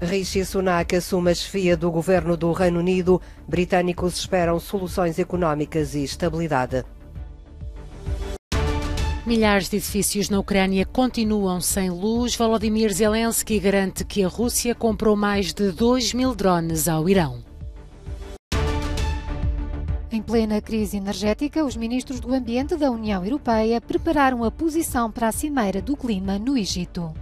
Rishi Sunak assume a chefia do governo do Reino Unido. Britânicos esperam soluções económicas e estabilidade. Milhares de edifícios na Ucrânia continuam sem luz. Volodymyr Zelensky garante que a Rússia comprou mais de 2.000 drones ao Irão. Em plena crise energética, os ministros do Ambiente da União Europeia prepararam a posição para a Cimeira do Clima no Egito.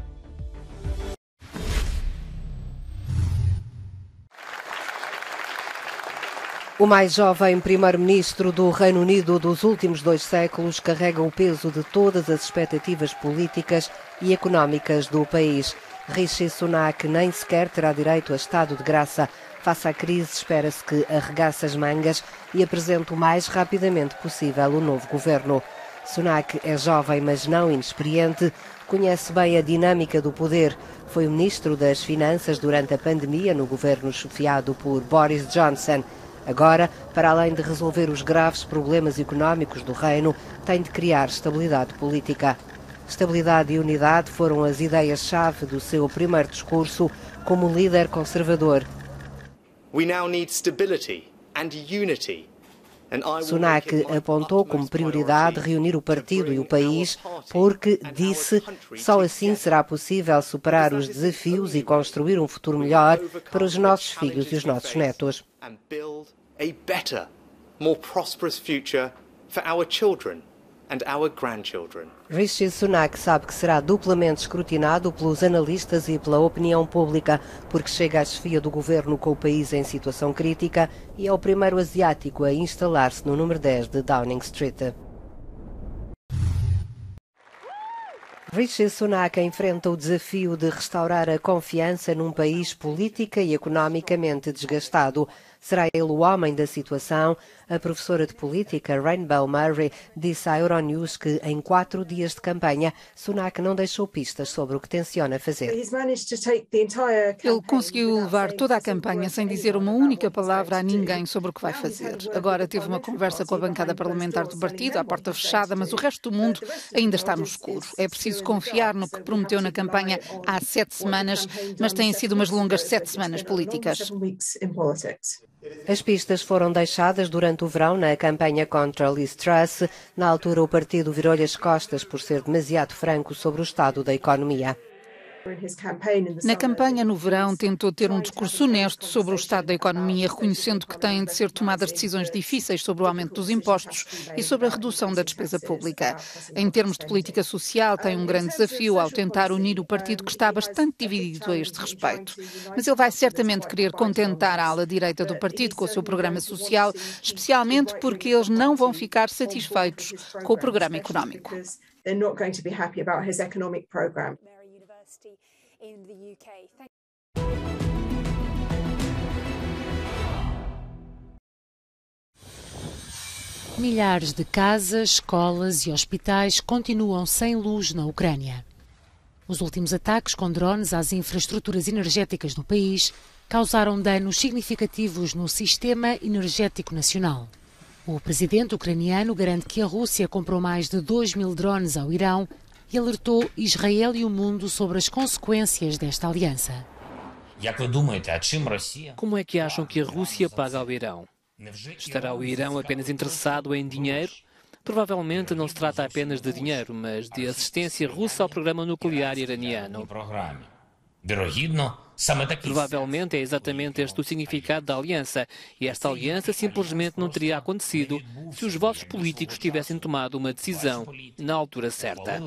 O mais jovem primeiro-ministro do Reino Unido dos últimos 2 séculos carrega o peso de todas as expectativas políticas e económicas do país. Rishi Sunak nem sequer terá direito a estado de graça. Face à crise, espera-se que arregace as mangas e apresente o mais rapidamente possível o novo governo. Sunak é jovem, mas não inexperiente, conhece bem a dinâmica do poder. Foi o ministro das Finanças durante a pandemia no governo chefiado por Boris Johnson. Agora, para além de resolver os graves problemas económicos do reino, tem de criar estabilidade política. Estabilidade e unidade foram as ideias-chave do seu primeiro discurso como líder conservador. Sunak apontou como prioridade reunir o partido e o país porque, disse, só assim será possível superar os desafios e construir um futuro melhor para os nossos filhos e os nossos netos. Rishi Sunak sabe que será duplamente escrutinado pelos analistas e pela opinião pública, porque chega à chefia do governo com o país em situação crítica e é o primeiro asiático a instalar-se no número 10 de Downing Street. Rishi Sunak enfrenta o desafio de restaurar a confiança num país política e economicamente desgastado. Será ele o homem da situação? A professora de política Rainbow Murray disse à Euronews que em 4 dias de campanha Sunak não deixou pistas sobre o que tenciona fazer. Ele conseguiu levar toda a campanha sem dizer uma única palavra a ninguém sobre o que vai fazer. Agora teve uma conversa com a bancada parlamentar do partido, à porta fechada, mas o resto do mundo ainda está no escuro. É preciso confiar no que prometeu na campanha há 7 semanas, mas têm sido umas longas 7 semanas políticas. As pistas foram deixadas durante o verão na campanha contra Liz Truss. Na altura, o partido virou-lhe as costas por ser demasiado franco sobre o estado da economia. Na campanha no verão tentou ter um discurso honesto sobre o estado da economia, reconhecendo que têm de ser tomadas decisões difíceis sobre o aumento dos impostos e sobre a redução da despesa pública. Em termos de política social, tem um grande desafio ao tentar unir o partido que está bastante dividido a este respeito. Mas ele vai certamente querer contentar a ala direita do partido com o seu programa social, especialmente porque eles não vão ficar satisfeitos com o programa económico. Milhares de casas, escolas e hospitais continuam sem luz na Ucrânia. Os últimos ataques com drones às infraestruturas energéticas no país causaram danos significativos no sistema energético nacional. O presidente ucraniano garante que a Rússia comprou mais de 2.000 drones ao Irão e alertou Israel e o mundo sobre as consequências desta aliança. Como é que acham que a Rússia paga ao Irão? Estará o Irão apenas interessado em dinheiro? Provavelmente não se trata apenas de dinheiro, mas de assistência russa ao programa nuclear iraniano. Provavelmente é exatamente este o significado da aliança, e esta aliança simplesmente não teria acontecido se os vossos políticos tivessem tomado uma decisão na altura certa.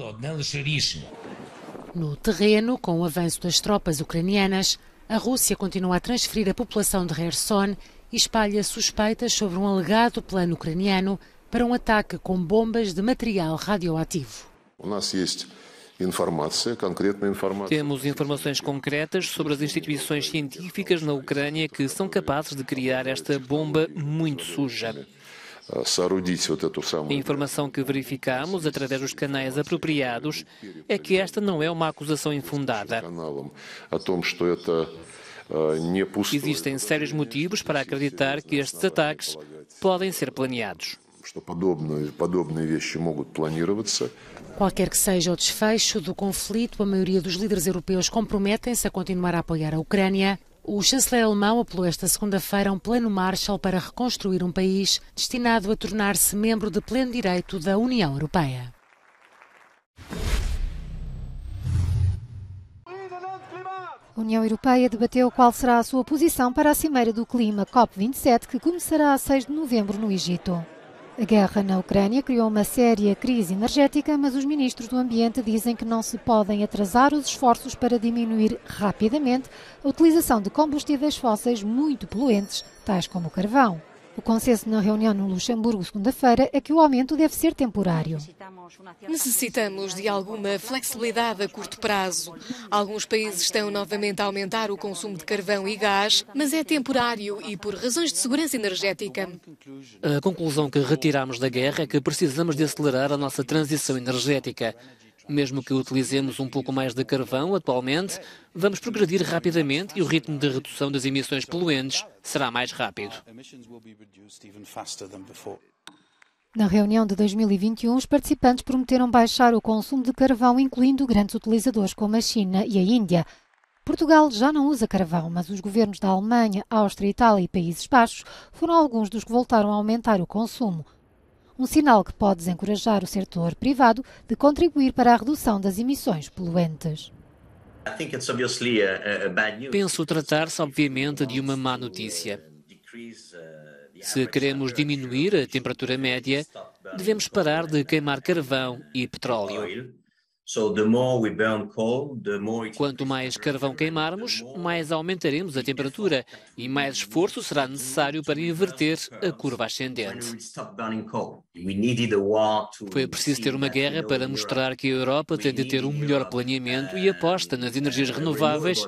No terreno, com o avanço das tropas ucranianas, a Rússia continua a transferir a população de Kherson e espalha suspeitas sobre um alegado plano ucraniano para um ataque com bombas de material radioativo. Temos informações concretas sobre as instituições científicas na Ucrânia que são capazes de criar esta bomba muito suja. A informação que verificamos através dos canais apropriados é que esta não é uma acusação infundada. Existem sérios motivos para acreditar que estes ataques podem ser planeados. Qualquer que seja o desfecho do conflito, a maioria dos líderes europeus comprometem-se a continuar a apoiar a Ucrânia. O chanceler alemão apelou esta segunda-feira a um plano Marshall para reconstruir um país destinado a tornar-se membro de pleno direito da União Europeia. A União Europeia debateu qual será a sua posição para a Cimeira do Clima COP27, que começará a 6 de novembro no Egito. A guerra na Ucrânia criou uma séria crise energética, mas os ministros do Ambiente dizem que não se podem atrasar os esforços para diminuir rapidamente a utilização de combustíveis fósseis muito poluentes, tais como o carvão. O consenso na reunião no Luxemburgo, segunda-feira, é que o aumento deve ser temporário. Necessitamos de alguma flexibilidade a curto prazo. Alguns países estão novamente a aumentar o consumo de carvão e gás, mas é temporário e por razões de segurança energética. A conclusão que retiramos da guerra é que precisamos de acelerar a nossa transição energética. Mesmo que utilizemos um pouco mais de carvão atualmente, vamos progredir rapidamente e o ritmo de redução das emissões poluentes será mais rápido. Na reunião de 2021, os participantes prometeram baixar o consumo de carvão, incluindo grandes utilizadores como a China e a Índia. Portugal já não usa carvão, mas os governos da Alemanha, Áustria, Itália e Países Baixos foram alguns dos que voltaram a aumentar o consumo. Um sinal que pode desencorajar o setor privado de contribuir para a redução das emissões poluentes. Penso tratar-se, obviamente, de uma má notícia. Se queremos diminuir a temperatura média, devemos parar de queimar carvão e petróleo. Quanto mais carvão queimarmos, mais aumentaremos a temperatura e mais esforço será necessário para inverter a curva ascendente. Foi preciso ter uma guerra para mostrar que a Europa tem de ter um melhor planeamento e aposta nas energias renováveis.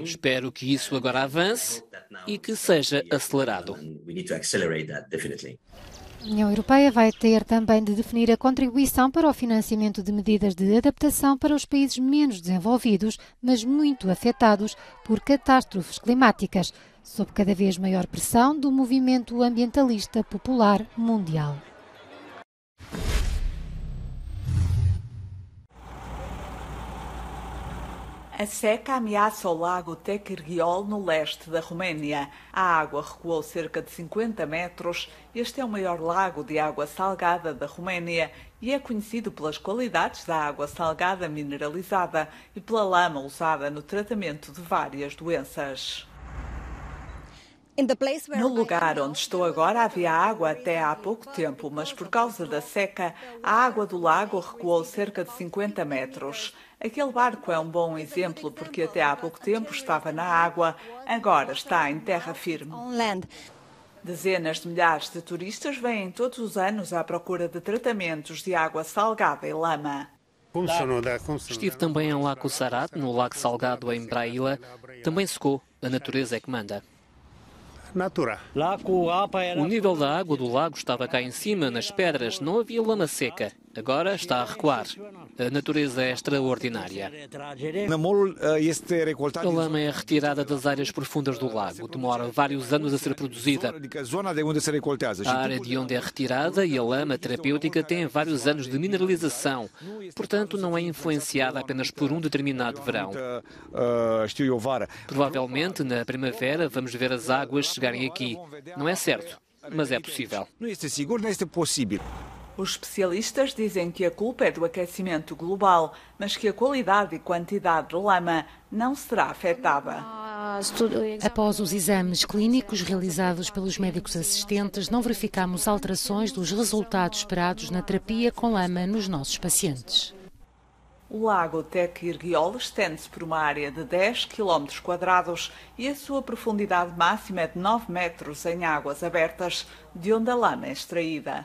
Espero que isso agora avance e que seja acelerado. A União Europeia vai ter também de definir a contribuição para o financiamento de medidas de adaptação para os países menos desenvolvidos, mas muito afetados por catástrofes climáticas, sob cada vez maior pressão do movimento ambientalista popular mundial. A seca ameaça o lago Techirghiol, no leste da Roménia. A água recuou cerca de 50 metros. Este é o maior lago de água salgada da Roménia e é conhecido pelas qualidades da água salgada mineralizada e pela lama usada no tratamento de várias doenças. No lugar onde estou agora havia água até há pouco tempo, mas por causa da seca, a água do lago recuou cerca de 50 metros. Aquele barco é um bom exemplo porque até há pouco tempo estava na água, agora está em terra firme. Dezenas de milhares de turistas vêm todos os anos à procura de tratamentos de água salgada e lama. Estive também em Lago Sarat, no Lago Salgado em Braila. Também secou. A natureza é que manda. O nível da água do lago estava cá em cima, nas pedras, não havia lama seca. Agora está a recuar. A natureza é extraordinária. A lama é retirada das áreas profundas do lago. Demora vários anos a ser produzida. A área de onde é retirada e a lama terapêutica tem vários anos de mineralização. Portanto, não é influenciada apenas por um determinado verão. Provavelmente, na primavera, vamos ver as águas chegarem aqui. Não é certo, mas é possível. Os especialistas dizem que a culpa é do aquecimento global, mas que a qualidade e quantidade de lama não será afetada. Após os exames clínicos realizados pelos médicos assistentes, não verificamos alterações dos resultados esperados na terapia com lama nos nossos pacientes. O lago Techirghiol estende-se por uma área de 10 km² e a sua profundidade máxima é de 9 metros em águas abertas, de onde a lama é extraída.